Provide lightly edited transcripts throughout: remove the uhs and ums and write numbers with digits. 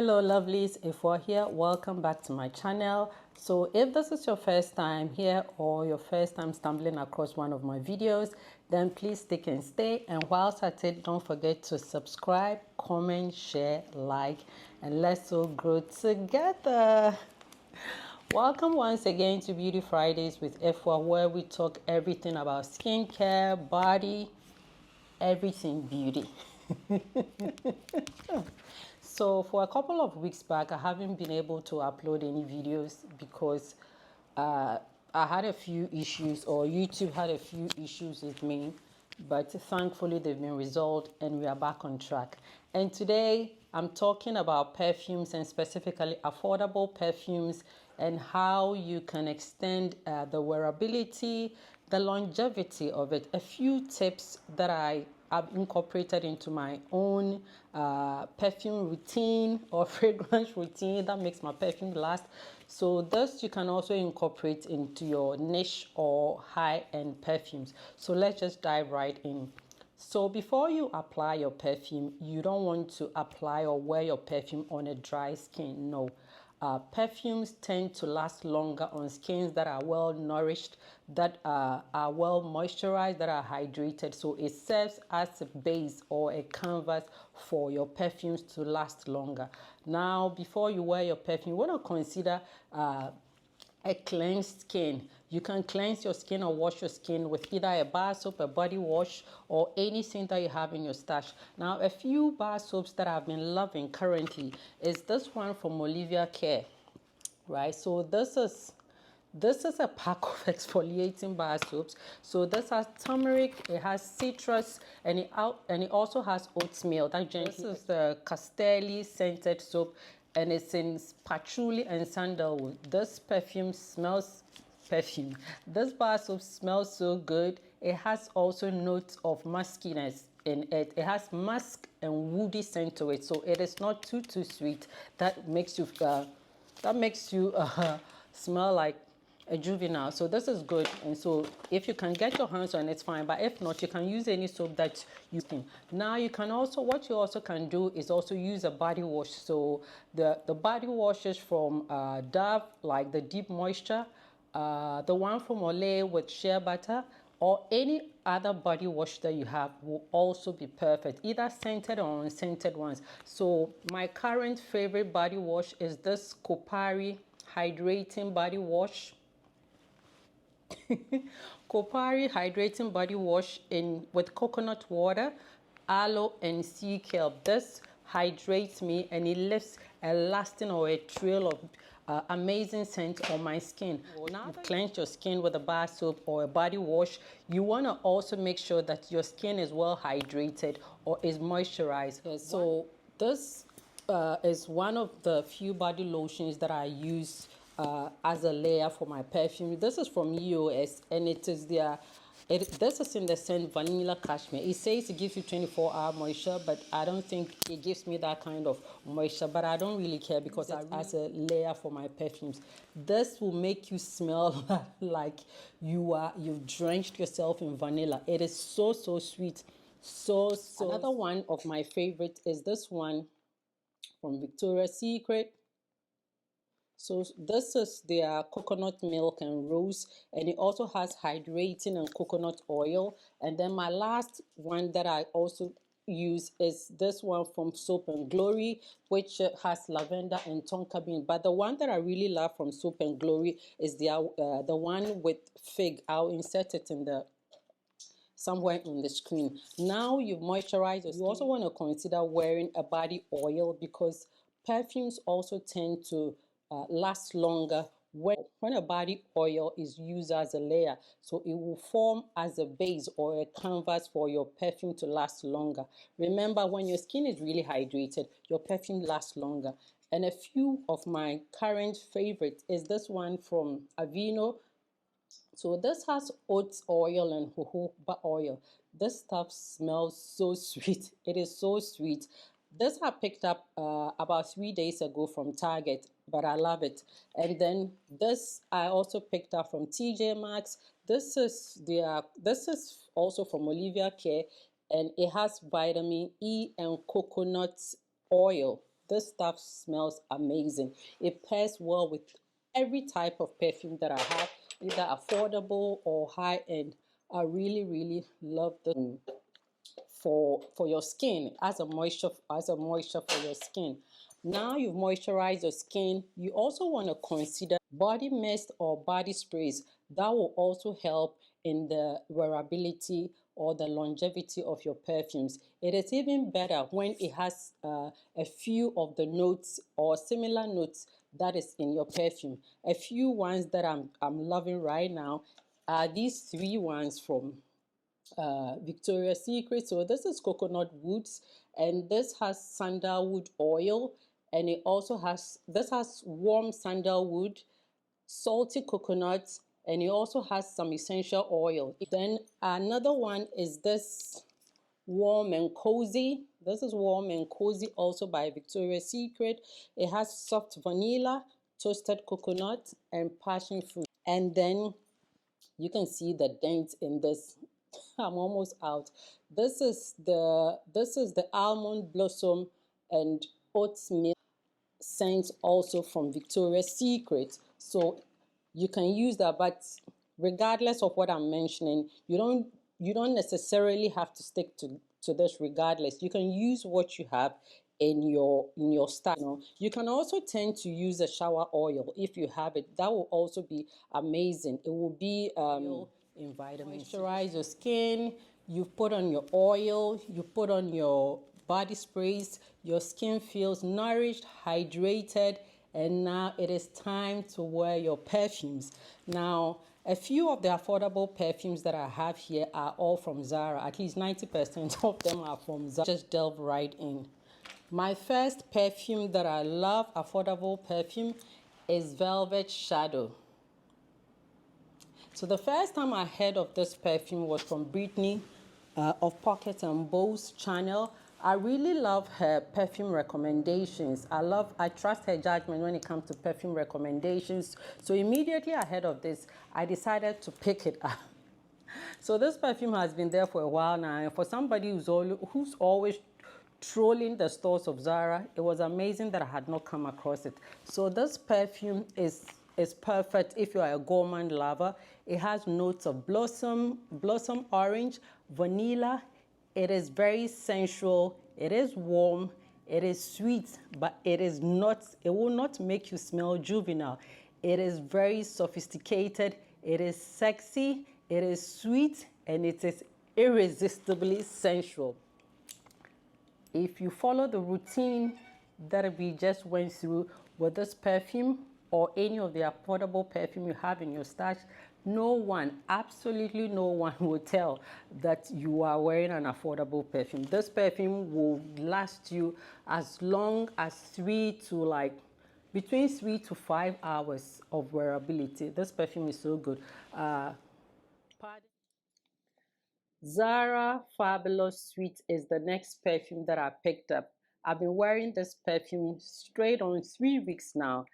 Hello lovelies, Efua here. Welcome back to my channel. So if this is your first time here or your first time stumbling across one of my videos, then please stick and stay. And whilst at it, don't forget to subscribe, comment, share, like, and let's all grow together. Welcome once again to Beauty Fridays with Efua, where we talk everything about skincare, body, everything beauty. So for a couple of weeks back, I haven't been able to upload any videos because I had a few issues, or YouTube had a few issues with me, but thankfully they've been resolved and we are back on track. And today I'm talking about perfumes, and specifically affordable perfumes, and how you can extend the wearability, the longevity of it. A few tips that I've incorporated into my own perfume routine or fragrance routine that makes my perfume last. So this you can also incorporate into your niche or high-end perfumes. So let's just dive right in. So before you apply your perfume, you don't want to apply or wear your perfume on a dry skin. No. Perfumes tend to last longer on skins that are well nourished, that are well moisturized, that are hydrated. So it serves as a base or a canvas for your perfumes to last longer. Now, before you wear your perfume, you want to consider a cleansed skin. You can cleanse your skin or wash your skin with either a bar soap, a body wash, or anything that you have in your stash. Now, a few bar soaps that I've been loving currently is this one from Olivia Care, right? So this is a pack of exfoliating bar soaps. So this has turmeric, it has citrus, and it also has oatmeal. This is the Castelli scented soap, and it's in patchouli and sandalwood. This bar soap smells so good. It has also notes of muskiness in it. It has musk and woody scent to it, so it is not too sweet. That makes you smell like a juvenile. So this is good, and so if you can get your hands on it, it's fine, but if not, you can use any soap that you can. Now you can also, what you also can do is also use a body wash. So the body washes from Dove, like the deep moisture, the one from Olay with shea butter, or any other body wash that you have will also be perfect, either scented or unscented ones. So my current favorite body wash is this Kopari Hydrating Body Wash. Kopari Hydrating Body Wash with coconut water, aloe, and sea kelp. This hydrates me and it leaves a lasting or a trail of amazing scent on my skin. Now you've cleansed your skin with a bar soap or a body wash, you want to also make sure that your skin is well hydrated or is moisturized. So this is one of the few body lotions that I use as a layer for my perfume. This is from EOS, and it is this is in the scent Vanilla Cashmere. It says it gives you 24-hour moisture, but I don't think it gives me that kind of moisture. But I don't really care because as a layer for my perfumes. This will make you smell like you've drenched yourself in vanilla. It is so sweet, so. Another one of my favorites is this one from Victoria's Secret. So this is their coconut milk and rose, and it also has hydrating and coconut oil. And then my last one that I also use is this one from Soap and Glory, which has lavender and tonka bean. But the one that I really love from Soap and Glory is the one with fig. I'll insert it in the somewhere on the screen. Now you've moisturized your skin. You also want to consider wearing a body oil, because perfumes also tend to last longer when a body oil is used as a layer. So it will form as a base or a canvas for your perfume to last longer. Remember, when your skin is really hydrated, your perfume lasts longer. And a few of my current favorites is this one from Aveeno. So this has oats oil and jojoba oil. This stuff smells so sweet. It is so sweet. This I picked up about 3 days ago from Target, but I love it. And then this I also picked up from TJ Maxx. This is also from Olivia Care, and it has vitamin E and coconut oil. This stuff smells amazing. It pairs well with every type of perfume that I have, either affordable or high-end. I really love this for your skin, as a moisture for your skin. Now you've moisturized your skin, you also want to consider body mist or body sprays that will also help in the wearability or the longevity of your perfumes. It is even better when it has a few of the notes or similar notes that is in your perfume. A few ones that I'm loving right now are these three ones from Victoria's Secret. So this is coconut woods, and this has sandalwood oil, and it also has, this has warm sandalwood, salty coconut, and it also has some essential oil. Then another one is this warm and cozy. This is warm and cozy, also by Victoria's Secret. It has soft vanilla, toasted coconut, and passion fruit. And then you can see the dent in this. I'm almost out. This is the almond blossom and oats milk scent, also from Victoria's Secret. So you can use that, but regardless of what I'm mentioning, you don't necessarily have to stick to this. Regardless, you can use what you have in your style. You can also tend to use a shower oil if you have it. That will also be amazing. It will be in vitamin C. Moisturize your skin. You put on your oil, you put on your body sprays, your skin feels nourished, hydrated, and now it is time to wear your perfumes. Now, a few of the affordable perfumes that I have here are all from Zara. At least 90% of them are from Zara. Just delve right in. My first perfume that I love, affordable perfume, is Velvet Shadow. So the first time I heard of this perfume was from Brittany of Pocket and Bow's channel. I really love her perfume recommendations. I trust her judgment when it comes to perfume recommendations. So immediately ahead of this, I decided to pick it up. So this perfume has been there for a while now, and for somebody who's always trolling the stores of Zara, it was amazing that I had not come across it. So this perfume is perfect if you are a gourmand lover. It has notes of blossom orange, vanilla. It is very sensual. It is warm. It is sweet, but it will not make you smell juvenile. It is very sophisticated. It is sexy. It is sweet, and it is irresistibly sensual. If you follow the routine that we just went through with this perfume or any of the affordable perfume you have in your stash, no one, absolutely no one will tell that you are wearing an affordable perfume. This perfume will last you as long as between 3 to 5 hours of wearability. This perfume is so good. Zara Fabulous Sweet is the next perfume that I picked up. I've been wearing this perfume straight on 3 weeks now.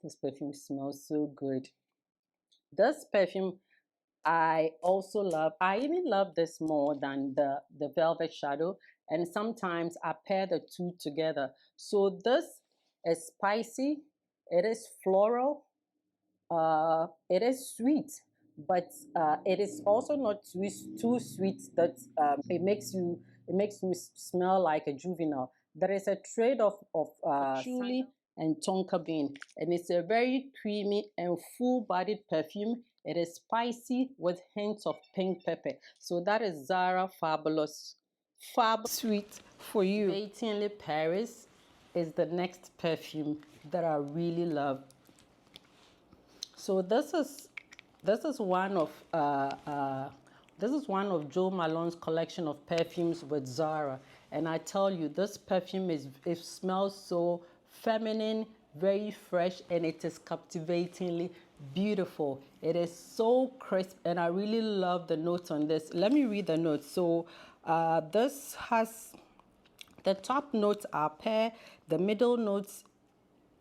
This perfume smells so good. This perfume I also love. I even love this more than the Velvet Shadow, and sometimes I pair the two together. So this is spicy, it is floral, it is sweet, but it is also not too sweet that it makes you smell like a juvenile. There is a trade of patchouli and tonka bean, and it's a very creamy and full-bodied perfume. It is spicy with hints of pink pepper. So that is Zara Fabulous Sweet for you. Hydrating Paris is the next perfume that I really love. So this is one of Jo Malone's collection of perfumes with Zara, and I tell you, this perfume it smells so feminine, very fresh, and it is captivatingly beautiful. It is so crisp, and I really love the notes on this. Let me read the notes. So this has, the top notes are pear, the middle notes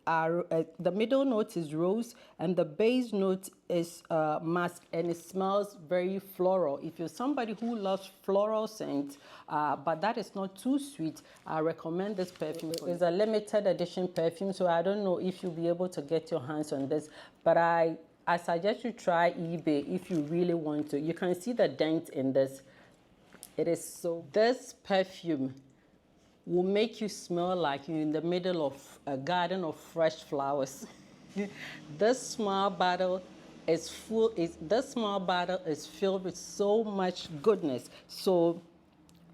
the middle note is rose and the base note is musk, and it smells very floral. If you're somebody who loves floral scents, but that is not too sweet, I recommend this perfume. It's a limited edition perfume, so I don't know if you'll be able to get your hands on this, but I suggest you try eBay if you really want to. You can see the dent in this. It is so. This perfume will make you smell like you're in the middle of a garden of fresh flowers. This small bottle is filled with so much goodness. So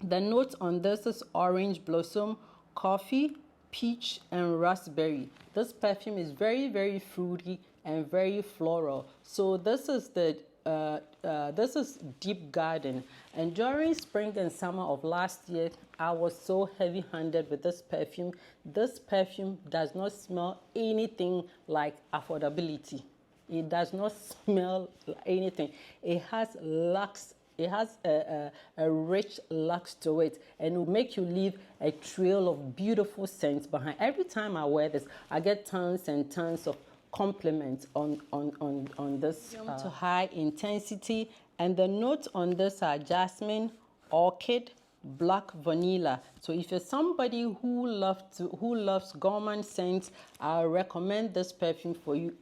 the notes on this is orange blossom, coffee, peach, and raspberry. This perfume is very, very fruity and very floral. So this is this is deep garden, and during spring and summer of last year I was so heavy-handed with this perfume. This perfume does not smell anything like affordability. It does not smell like anything. It has luxe. It has a rich luxe to it, and it will make you leave a trail of beautiful scents behind. Every time I wear this, I get tons and tons of compliments on this to high intensity, and the notes on this are jasmine, orchid, black vanilla. So if you're somebody who loves gourmand scents, I recommend this perfume for you.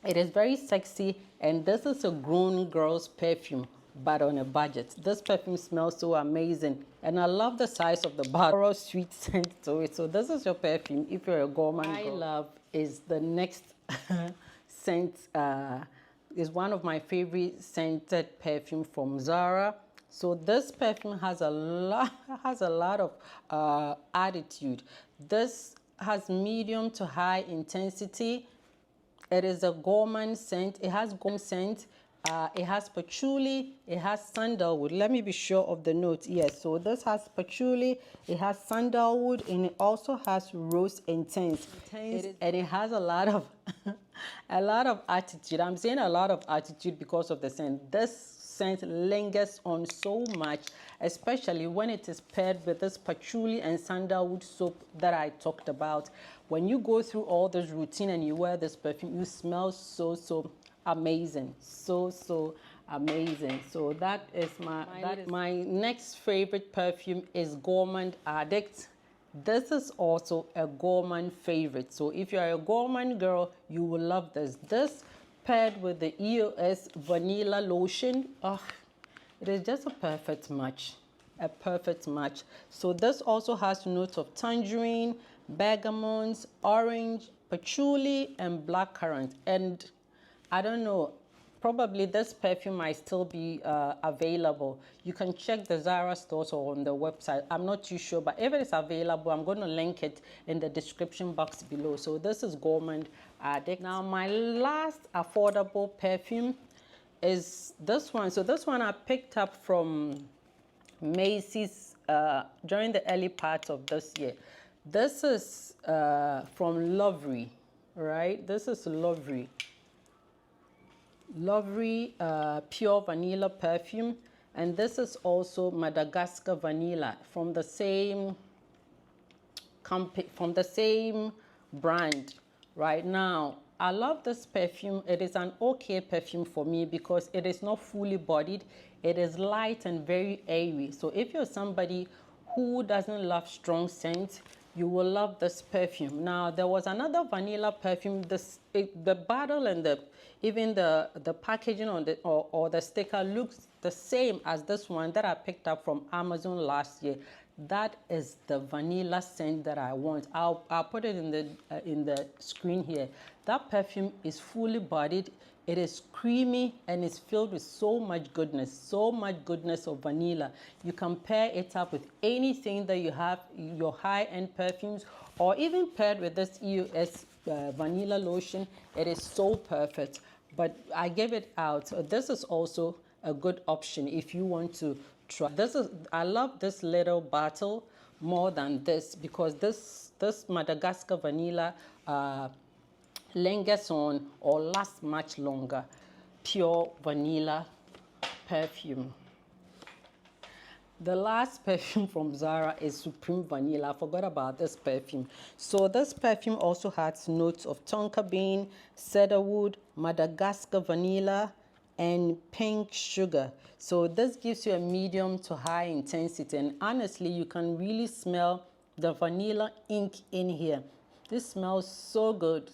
It is very sexy, and this is a grown girl's perfume, but on a budget. This perfume smells so amazing, and I love the size of the bottle, sweet scent to it. So this is your perfume if you're a gourmand girl. I love is the next scent, is one of my favorite scented perfume from Zara. So this perfume has a lot of attitude. This has medium to high intensity. It is a gourmand scent. It has gourmand scent. It has patchouli, it has sandalwood. Let me be sure of the notes. Yes, so this has patchouli, it has sandalwood, and it also has rose intense. And it has a lot of a lot of attitude. I'm saying a lot of attitude because of the scent. This scent lingers on so much, especially when it is paired with this patchouli and sandalwood soap that I talked about. When you go through all this routine and you wear this perfume, you smell so amazing, so amazing. So that is my next favorite perfume is Gourmand Addict. This is also a gourmand favorite. So if you're a gourmand girl, you will love this. This paired with the EOS vanilla lotion, it is just a perfect match. A perfect match. So this also has notes of tangerine, bergamot, orange, patchouli, and blackcurrant. And I don't know, probably this perfume might still be available. You can check the Zara stores or on the website. I'm not too sure, but if it is available, I'm going to link it in the description box below. So this is Gourmand Addict. Now, my last affordable perfume is this one. So this one I picked up from Macy's during the early part of this year. This is from Lovery, right? This is Lovery. Lovery pure vanilla perfume, and this is also Madagascar vanilla from the same brand. Right now, I love this perfume. It is an okay perfume for me because it is not fully bodied. It is light and very airy. So if you're somebody who doesn't love strong scents, you will love this perfume. Now, there was another vanilla perfume. The bottle and even the packaging on or the sticker looks the same as this one that I picked up from Amazon last year. That is the vanilla scent that I want. I'll put it in the screen here. That perfume is fully bodied. It is creamy and it's filled with so much goodness of vanilla. You can pair it up with anything that you have, your high-end perfumes, or even paired with this EOS vanilla lotion. It is so perfect. But I gave it out. So this is also a good option if you want to try. I love this little bottle more than this because this Madagascar vanilla lingers on or lasts much longer. Pure vanilla perfume. The last perfume from Zara is Supreme Vanilla. I forgot about this perfume. So this perfume also has notes of tonka bean, cedarwood, Madagascar vanilla, and pink sugar. So this gives you a medium to high intensity, and honestly you can really smell the vanilla ink in here. This smells so good.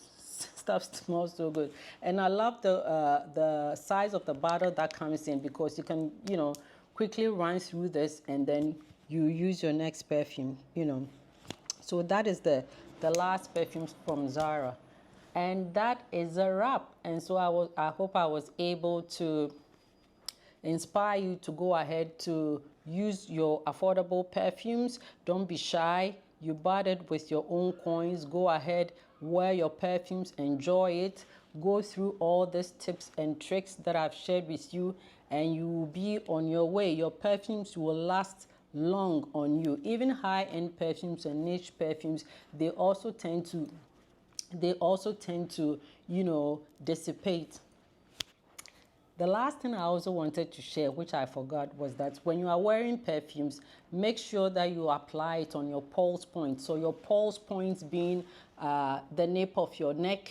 Stuff smells so good, and I love the size of the bottle that comes in, because you can, you know, quickly run through this and then you use your next perfume, you know. So that is the last perfumes from Zara, and that is a wrap. And so I hope I was able to inspire you to go ahead to use your affordable perfumes. Don't be shy. You bought it with your own coins. Go ahead, wear your perfumes, enjoy it. Go through all these tips and tricks that I've shared with you, and you will be on your way. Your perfumes will last long on you. Even high-end perfumes and niche perfumes, they also tend to you know, dissipate. The last thing I also wanted to share, which I forgot, was that when you are wearing perfumes, make sure that you apply it on your pulse point. So your pulse points being the nape of your neck,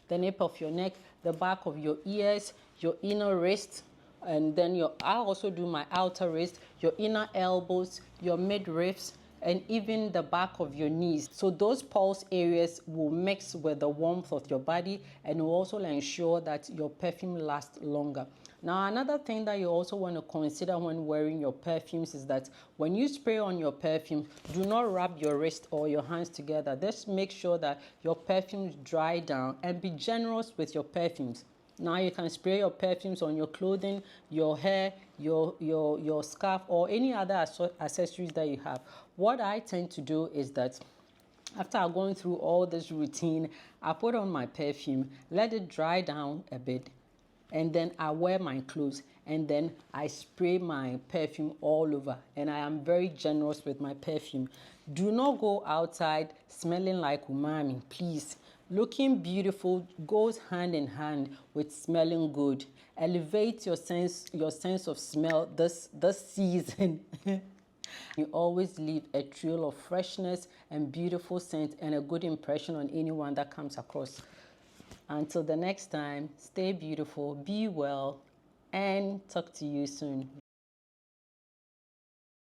the back of your ears, your inner wrist, and then I also do my outer wrist, your inner elbows, your midriffs, and even the back of your knees. So those pulse areas will mix with the warmth of your body, and will also ensure that your perfume lasts longer. Now, another thing that you also want to consider when wearing your perfumes is that when you spray on your perfume, do not rub your wrist or your hands together. Just make sure that your perfumes dry down, and be generous with your perfumes. Now you can spray your perfumes on your clothing, your hair, your scarf, or any other accessories that you have. What I tend to do is that after going through all this routine, I put on my perfume, let it dry down a bit, and then I wear my clothes, and then I spray my perfume all over, and I am very generous with my perfume. Do not go outside smelling like umami, please. Looking beautiful goes hand in hand with smelling good. Elevate your sense of smell this season. You always leave a trail of freshness and beautiful scent and a good impression on anyone that comes across. Until the next time, stay beautiful, be well, and talk to you soon.